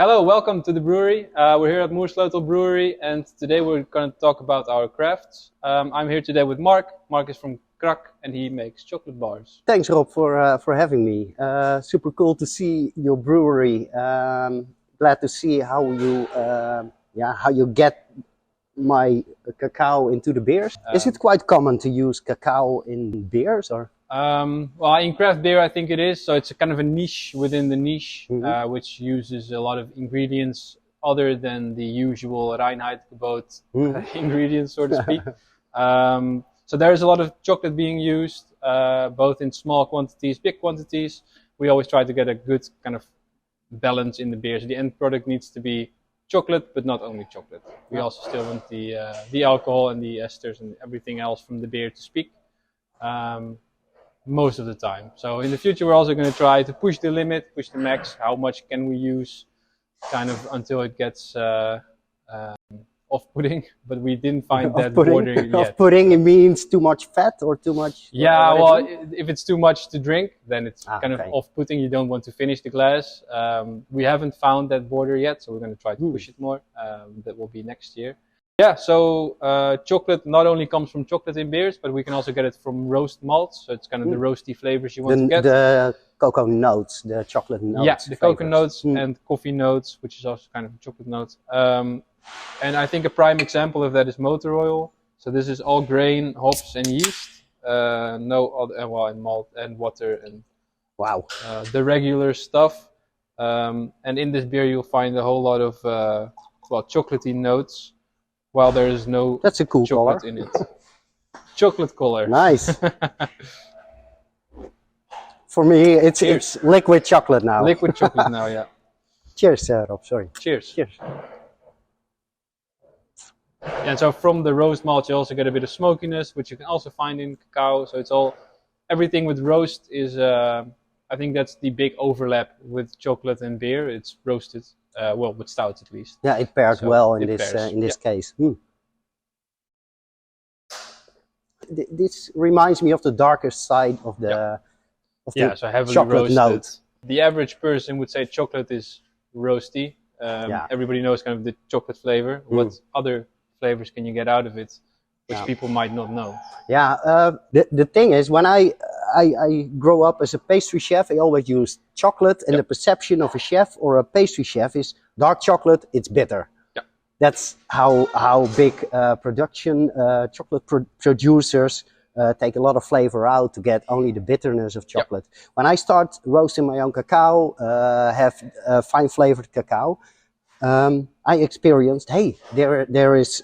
Hello, welcome to the brewery. We're here at Moersleutel Brewery, and today we're going to talk about our crafts. I'm here today with Mark. Mark is from Krak, and he makes chocolate bars. Thanks, Rob, for having me. Super cool to see your brewery. Glad to see how you get my cacao into the beers. Is it quite common to use cacao in beers, or? Well, in craft beer, I think it is. So it's a kind of a niche within the niche, which uses a lot of ingredients other than the usual Reinheitsgebot ingredients, so to speak. So there is a lot of chocolate being used, both in small quantities, big quantities. We always try to get a good kind of balance in the beers. The end product needs to be chocolate, but not only chocolate. We also still want the alcohol and the esters and everything else from the beer to speak. Most of the time. So in the future we're also going to try to push the limit, push the max. How much can we use, kind of until it gets off-putting, but we didn't find that border yet. Off-putting, it means too much fat or too much? Yeah, well, if it's too much to drink, then it's kind of off-putting. You don't want to finish the glass. We haven't found that border yet, so we're going to try to push it more. That will be next year. Yeah, so chocolate not only comes from chocolate in beers, but we can also get it from roast malts. So it's kind of the roasty flavors you want to get. The cocoa notes, the chocolate notes. Yeah, the cocoa notes and coffee notes, which is also kind of a chocolate note. And I think a prime example of that is motor oil. So this is all grain, hops, and yeast. No other, well, and malt and water and the regular stuff. And in this beer you'll find a whole lot of chocolatey notes. While there is no That's a cool chocolate color. in it. Chocolate color. Nice. For me, it's liquid chocolate now. Liquid chocolate now, yeah. Cheers, Rob. Sorry. Cheers. Cheers. And so from the roast malt, you also get a bit of smokiness, which you can also find in cacao. So it's all, everything with roast is, I think that's the big overlap with chocolate and beer. It's roasted. Well, with stouts at least. Yeah, it pairs well in this case. This reminds me of the darker side of the so heavily chocolate roasted. note. The average person would say chocolate is roasty. Everybody knows kind of the chocolate flavor. What other flavors can you get out of it, which people might not know? Yeah, the thing is, when I grew up as a pastry chef, I always used chocolate, and the perception of a chef or a pastry chef is dark chocolate, it's bitter. That's how big production chocolate producers take a lot of flavor out to get only the bitterness of chocolate. When I start roasting my own cacao, have fine flavored cacao, I experienced, hey, there's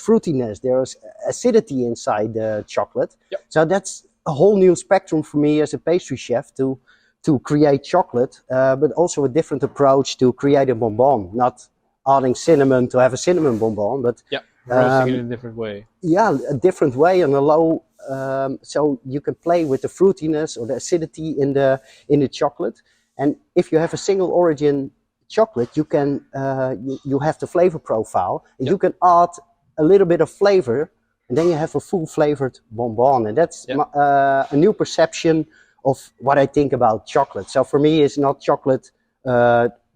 fruitiness, there's acidity inside the chocolate. So that's a whole new spectrum for me as a pastry chef to create chocolate, but also a different approach to create a bonbon, not adding cinnamon to have a cinnamon bonbon, but roasting it in a different way. Yeah, a different way on a low, so you can play with the fruitiness or the acidity in the chocolate. And if you have a single origin chocolate, you can you have the flavor profile, and you can add a little bit of flavor, and then you have a full flavored bonbon. And that's a new perception of what I think about chocolate. So for me, it's not chocolate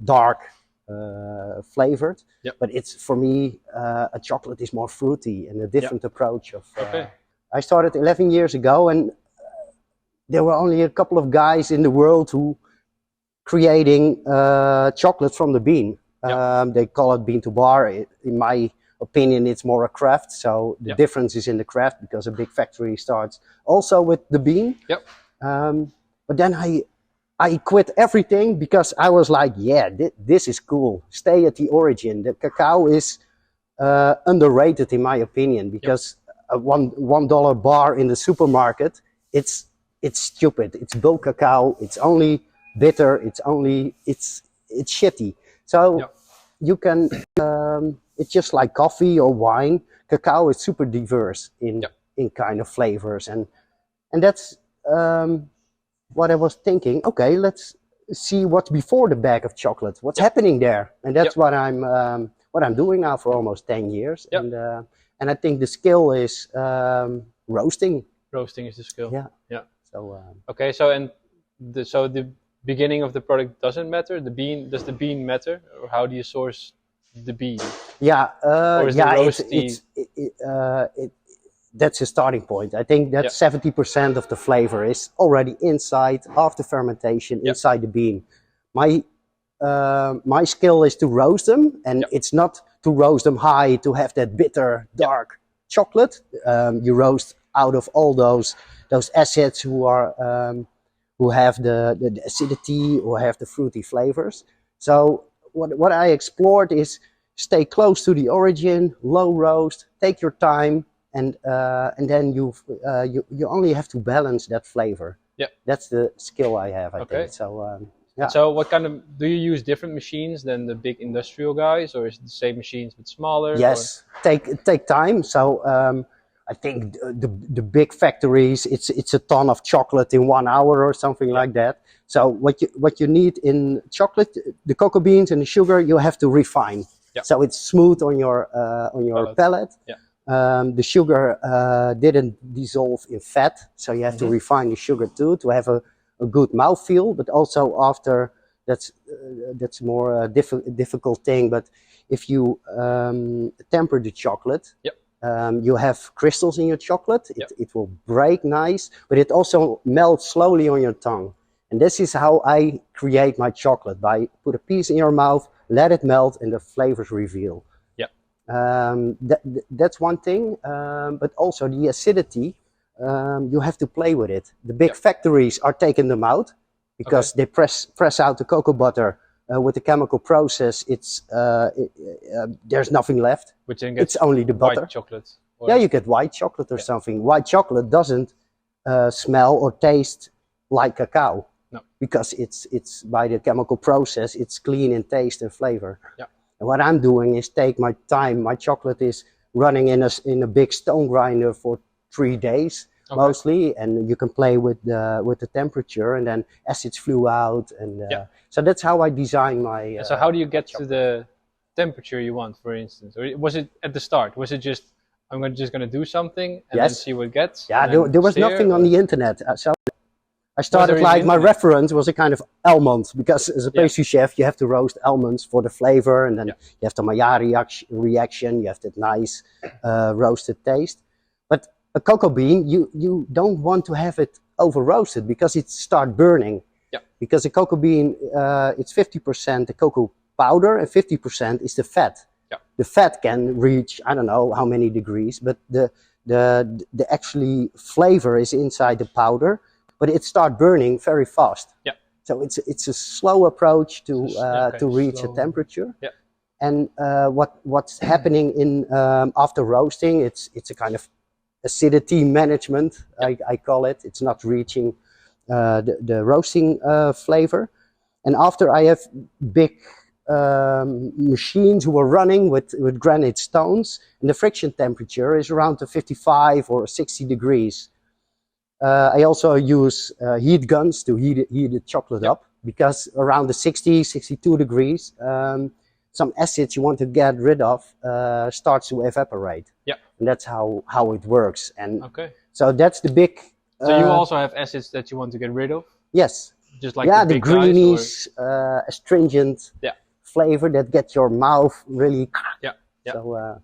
dark flavored, but it's, for me, a chocolate is more fruity and a different approach of I started 11 years ago, and there were only a couple of guys in the world who creating chocolate from the bean. They call it bean to bar. In my opinion, it's more a craft. So the difference is in the craft, because a big factory starts also with the bean. But then I quit everything, because I was like, yeah, this is cool. Stay at the origin. The cacao is underrated in my opinion, because a $1 bar in the supermarket, it's stupid. It's bulk cacao. It's only bitter, it's shitty. So you can it's just like coffee or wine. Cacao is super diverse in kind of flavors, and that's what I was thinking. Okay, let's see what's before the bag of chocolate, what's happening there. And that's what I'm doing now for almost 10 years. And I think the skill is roasting. Roasting is the skill. So okay, so the beginning of the product doesn't matter? The bean, does the bean matter, or how do you source the bean? Yeah, Or is the roasty? that's a starting point. I think that 70% of the flavor is already inside after fermentation, inside the bean. My skill is to roast them, and it's not to roast them high to have that bitter, dark chocolate. You roast out of all those acids who have the acidity or have the fruity flavors. So what I explored is stay close to the origin, low roast, take your time, and then you only have to balance that flavor. Yeah, that's the skill I have. I think so. Yeah. So what kind of, do you use different machines than the big industrial guys, or is it the same machines but smaller? Yes, take time. So I think the big factories, it's a ton of chocolate in 1 hour or something like that. So what you need in chocolate, the cocoa beans and the sugar, you have to refine. So it's smooth on your palate. The sugar didn't dissolve in fat, so you have to refine the sugar too to have a good mouthfeel. But also after, that's more difficult thing. But if you temper the chocolate, you have crystals in your chocolate. It will break nice, but it also melts slowly on your tongue. And this is how I create my chocolate, by put a piece in your mouth, let it melt, and the flavors reveal. That's one thing, but also the acidity, you have to play with it. The big factories are taking them out because they press out the cocoa butter with the chemical process. There's nothing left. It's only the butter. White chocolate. Yeah, you get white chocolate or something. White chocolate doesn't smell or taste like cacao. No. Because it's by the chemical process, it's clean in taste and flavor. And what I'm doing is take my time. My chocolate is running in a big stone grinder for 3 days mostly, and you can play with the temperature, and then acids flew out, and so that's how I design my. So how do you get to the temperature you want, for instance? Or was it at the start? Was it just just gonna do something and then see what it gets? Yeah, there was nothing on the internet. So I started like my reference was a kind of almond, because as a pastry chef you have to roast almonds for the flavor, and then you have the Maillard reaction, you have that nice roasted taste. But a cocoa bean, you don't want to have it over roasted because it starts burning. Because a cocoa bean, it's 50% the cocoa powder and 50% is the fat. The fat can reach, I don't know how many degrees, but the actually flavor is inside the powder. But it starts burning very fast. So it's a slow approach to reach a temperature. And what's happening in after roasting, it's a kind of acidity management. I call it. It's not reaching the roasting flavor. And after I have big machines who are running with granite stones, and the friction temperature is around the 55 or 60 degrees. I also use heat guns to heat the chocolate up, because around the 60, 62 degrees, some acids you want to get rid of starts to evaporate. And that's how it works. And so that's the big... So you also have acids that you want to get rid of? Yes. Just like the greenish, astringent flavor that gets your mouth really... So,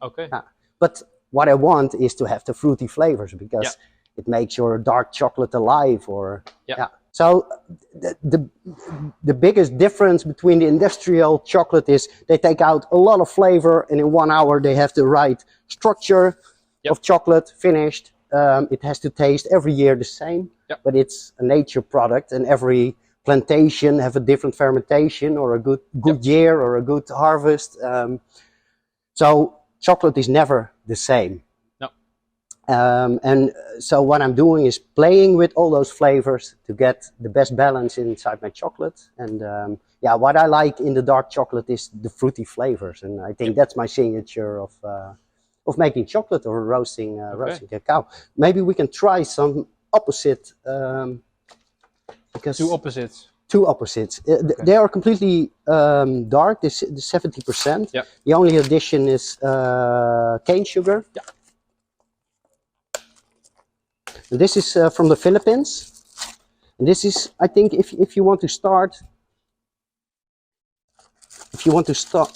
But what I want is to have the fruity flavors, because... it makes your dark chocolate alive, or So the biggest difference between the industrial chocolate is they take out a lot of flavor, and in 1 hour they have the right structure of chocolate finished. It has to taste every year the same, but it's a nature product, and every plantation have a different fermentation, or a good year, or a good harvest. So chocolate is never the same. And so what I'm doing is playing with all those flavors to get the best balance inside my chocolate. And what I like in the dark chocolate is the fruity flavors, and I think that's my signature of making chocolate or roasting cacao. Maybe we can try some opposite. Because Two opposites. They are completely dark. This 70%. The only addition is cane sugar. This is from the Philippines. And this is, I think, if you want to start,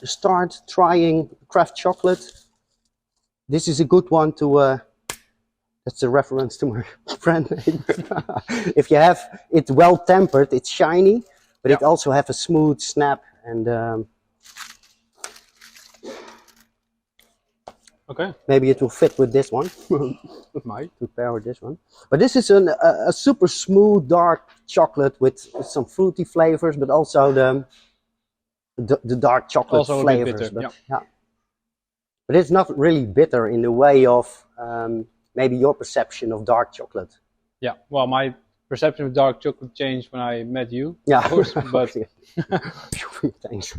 start trying craft chocolate, this is a good one to. That's a reference to my friend. If you have it well tempered, it's shiny, but it also have a smooth snap and. Okay. Maybe it will fit with this one. It might. To pair with this one. But this is a super smooth dark chocolate with some fruity flavors, but also the dark chocolate also flavors. A bit bitter. But, yeah. But it's not really bitter in the way of maybe your perception of dark chocolate. Yeah. Well, my perception of dark chocolate changed when I met you. Yeah. Of course, but thanks.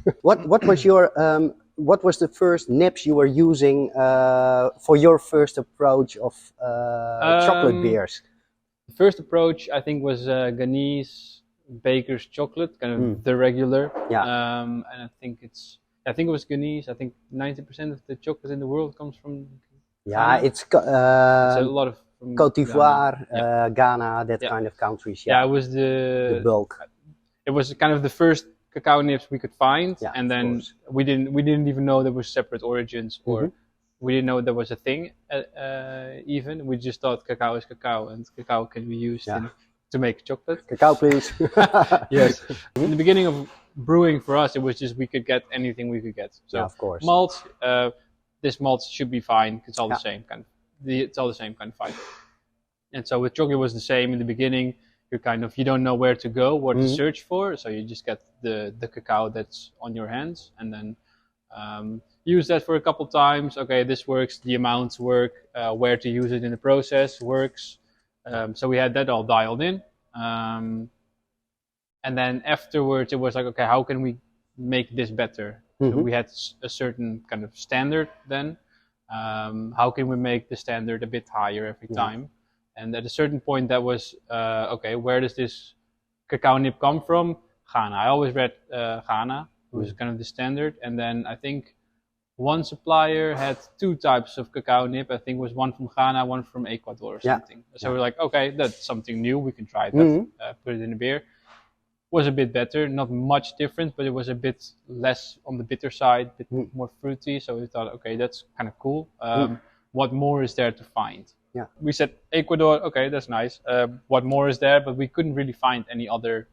What was the first nips you were using for your first approach of chocolate beers? The first approach, I think, was Ghanese baker's chocolate, kind of the regular. Yeah. And I think it was Ghanese. I think 90% of the chocolate in the world comes from. Yeah, Ghana. it's a lot of from Côte d'Ivoire, Ghana, Ghana, that kind of countries. Yeah, it was the bulk. It was kind of the first cacao nips we could find, and then we didn't even know there were separate origins, or we didn't know there was a thing. Even we just thought cacao is cacao, and cacao can be used to make chocolate. Cacao, please. Yes. In the beginning of brewing, for us, it was just we could get anything we could get. So of course. Malts. This malt should be fine. It's all the same kind of. It's all the same kind of fight. And so with chocolate, it was the same in the beginning. You don't know where to go, what to search for, so you just get the cacao that's on your hands, and then use that for a couple times. Okay, this works, the amounts work, where to use it in the process works. So we had that all dialed in, and then afterwards it was like, okay, how can we make this better? So we had a certain kind of standard then. How can we make the standard a bit higher every time? And at a certain point, that was okay. Where does this cacao nib come from? Ghana. I always read Ghana. It was kind of the standard. And then I think one supplier had two types of cacao nib. I think it was one from Ghana, one from Ecuador or something. So we're like, okay, that's something new. We can try that. Put it in a beer. Was a bit better, not much different, but it was a bit less on the bitter side, a bit more fruity. So we thought, okay, that's kind of cool. What more is there to find? Yeah. We said Ecuador, okay, that's nice. What more is there? But we couldn't really find any other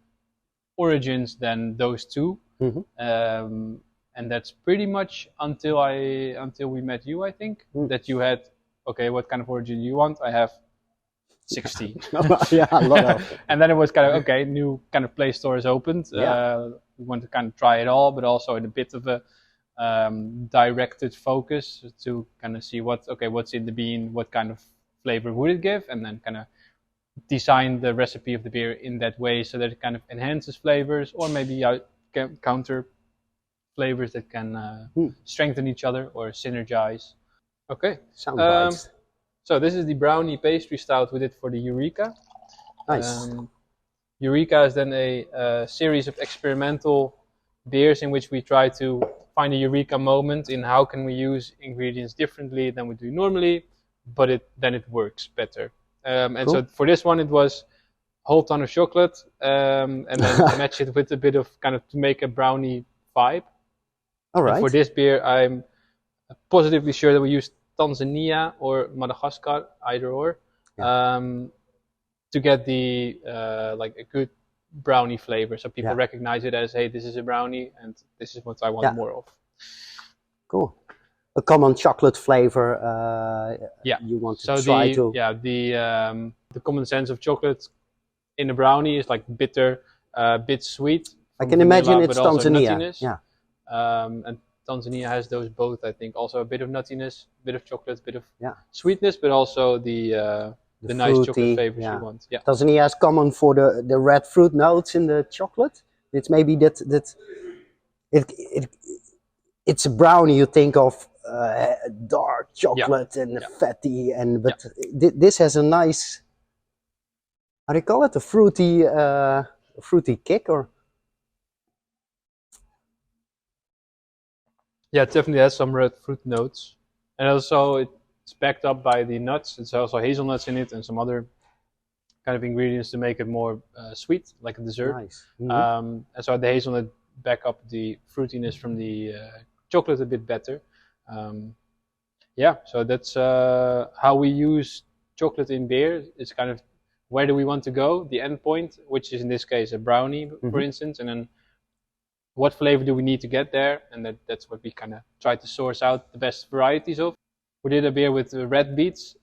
origins than those two. And that's pretty much until we met you, I think, that you had, okay, what kind of origin do you want? I have 60. Yeah, a lot of. And then it was kind of, okay, new kind of Play stores opened. We want to kind of try it all, but also in a bit of a directed focus to kind of see what's in the bean, what kind of flavor would it give, and then kind of design the recipe of the beer in that way so that it kind of enhances flavors, or maybe counter flavors that can strengthen each other or synergize. Okay. Sounds nice. So this is the brownie pastry stout we did for the Eureka. Nice. Eureka is then a series of experimental beers in which we try to find a Eureka moment in how can we use ingredients differently than we do normally, but then it works better. And so for this one, it was a whole ton of chocolate, and then match it with a bit of kind of to make a brownie vibe. All right. And for this beer, I'm positively sure that we used Tanzania or Madagascar, either or, to get the like a good brownie flavor, so people recognize it as, hey, this is a brownie, and this is what I want more of. Cool. A common chocolate flavor. You want to try to. Yeah, the common sense of chocolate in a brownie is like bitter, bit sweet. I can imagine it's Tanzania. Yeah. And Tanzania has those both, I think. Also a bit of nuttiness, a bit of chocolate, a bit of sweetness, but also the nice fruity, chocolate flavors you want. Yeah. Tanzania is common for the red fruit notes in the chocolate. It's maybe that it's a brownie. You think of dark chocolate and fatty, but this has a nice, how do you call it? A fruity kick, or. Yeah, it definitely has some red fruit notes, and also it's backed up by the nuts. It's also hazelnuts in it and some other kind of ingredients to make it more sweet, like a dessert. Nice. And so the hazelnut back up the fruitiness from the chocolate a bit better. Yeah, so that's how we use chocolate in beer. It's kind of where do we want to go, the end point, which is in this case a brownie, for instance, and then what flavor do we need to get there, and that's what we kind of try to source out the best varieties of. We did a beer with red beets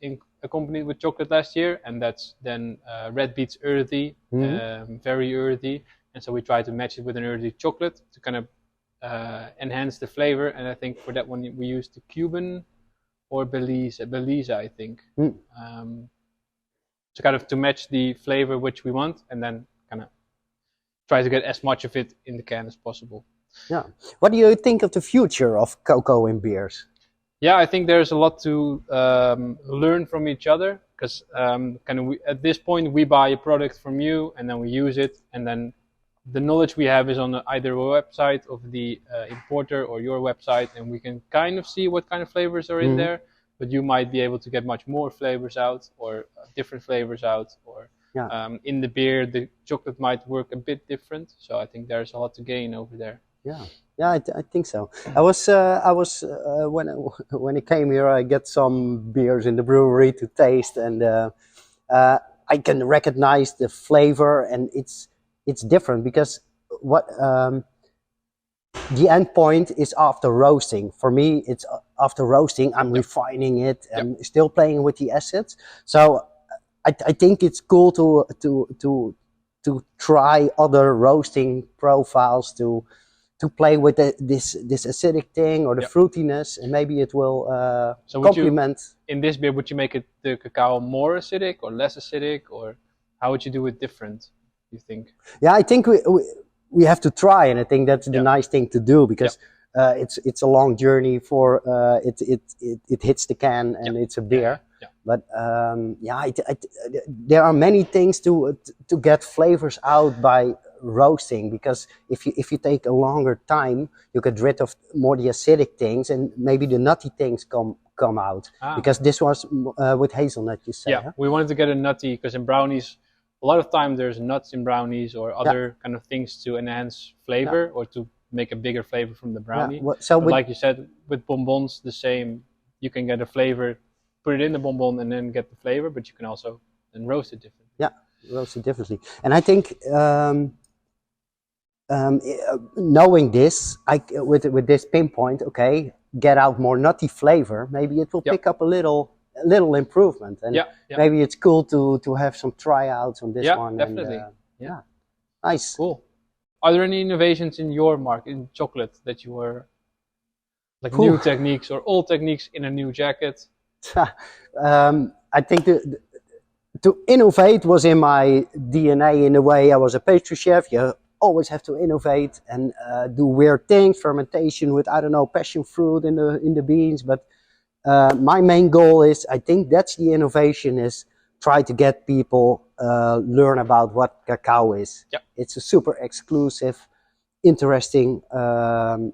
accompanied with chocolate last year, and that's then red beets earthy, very earthy, and so we try to match it with an earthy chocolate to kind of enhance the flavor. And I think for that one we used the Cuban or Belize, I think. So kind of to match the flavor which we want, and then kind of try to get as much of it in the can as possible. Yeah. What do you think of the future of cocoa in beers? Yeah, I think there's a lot to learn from each other, because at this point we buy a product from you and then we use it, and then the knowledge we have is on either a website of the importer or your website, and we can kind of see what kind of flavors are in there. But you might be able to get much more flavors out, or different flavors out, or in the beer the chocolate might work a bit different. So I think there's a lot to gain over there. Yeah, I think so. I was when I came here, I get some beers in the brewery to taste, and I can recognize the flavor, and it's different because what the end point is after roasting. For me, it's after roasting. I'm refining it and still playing with the acids. So I think it's cool to try other roasting profiles to play with this acidic thing or the fruitiness, and maybe it will complement. In this beer, would you make the cacao more acidic or less acidic, or how would you do it different, you think? Yeah, I think we have to try, and I think that's the nice thing to do, because it's a long journey for it hits the can and it's a beer. But there are many things to get flavors out by roasting, because if you take a longer time, you get rid of more the acidic things, and maybe the nutty things come out. Because this was with hazelnut, you said. Yeah, we wanted to get a nutty, because in brownies, a lot of time there's nuts in brownies or other kind of things to enhance flavor or to make a bigger flavor from the brownie. Like you said, with bonbons, the same. You can get a flavor, put it in the bonbon, and then get the flavor, but you can also then roast it differently. Yeah, roast it differently. And I think knowing this, with this pinpoint, okay, get out more nutty flavor, maybe it will pick up a little improvement, and maybe it's cool to have some tryouts on this one. Definitely. And, nice. Cool. Are there any innovations in your market in chocolate that you were like new techniques or old techniques in a new jacket? I think to innovate was in my DNA in a way. I was a pastry chef. You always have to innovate and do weird things, fermentation with, I don't know, passion fruit in the beans, but my main goal is, I think that's the innovation, is try to get people learn about what cacao is. It's a super exclusive, interesting, how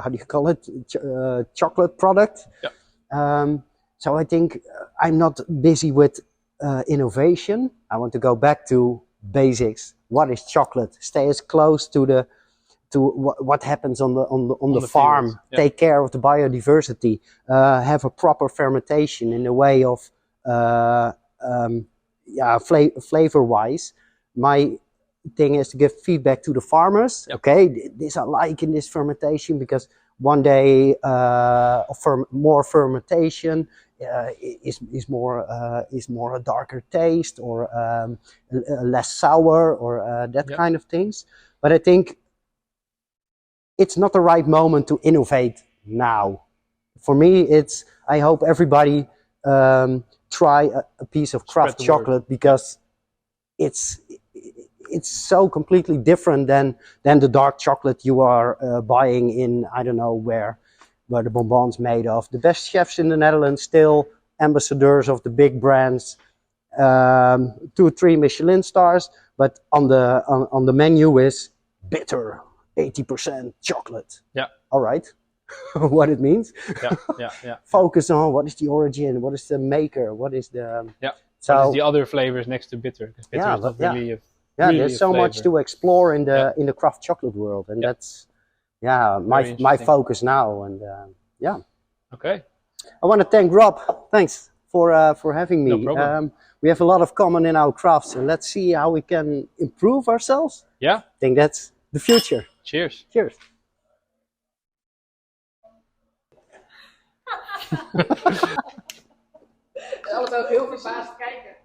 do you call it? Chocolate product. So I think I'm not busy with innovation. I want to go back to basics. What is chocolate? Stay as close to what happens on the farm. Fields. Take care of the biodiversity. Have a proper fermentation in the way of flavor-wise. My thing is to give feedback to the farmers. Okay, this I like in this fermentation, because one day more fermentation is more a darker taste, or less sour, or that kind of things. But I think it's not the right moment to innovate now. For me, I hope everybody try a piece of Krak Chocolate, because it's so completely different than the dark chocolate you are buying in, I don't know where the bonbons made of. The best chefs in the Netherlands, still ambassadors of the big brands, 2 or 3 Michelin stars, but on the menu is bitter, 80% chocolate. All right. What it means. Focus on what is the origin, what is the maker, what is the So what is the other flavors next to bitter? Because bitter is not really a really there's so much to explore in the craft chocolate world, and that's my focus now. And Okay. I want to thank Rob. Thanks for having me. No problem. We have a lot of common in our crafts, and let's see how we can improve ourselves. Yeah. I think that's the future. Cheers. Cheers. Dat was ook heel verbaasd kijken.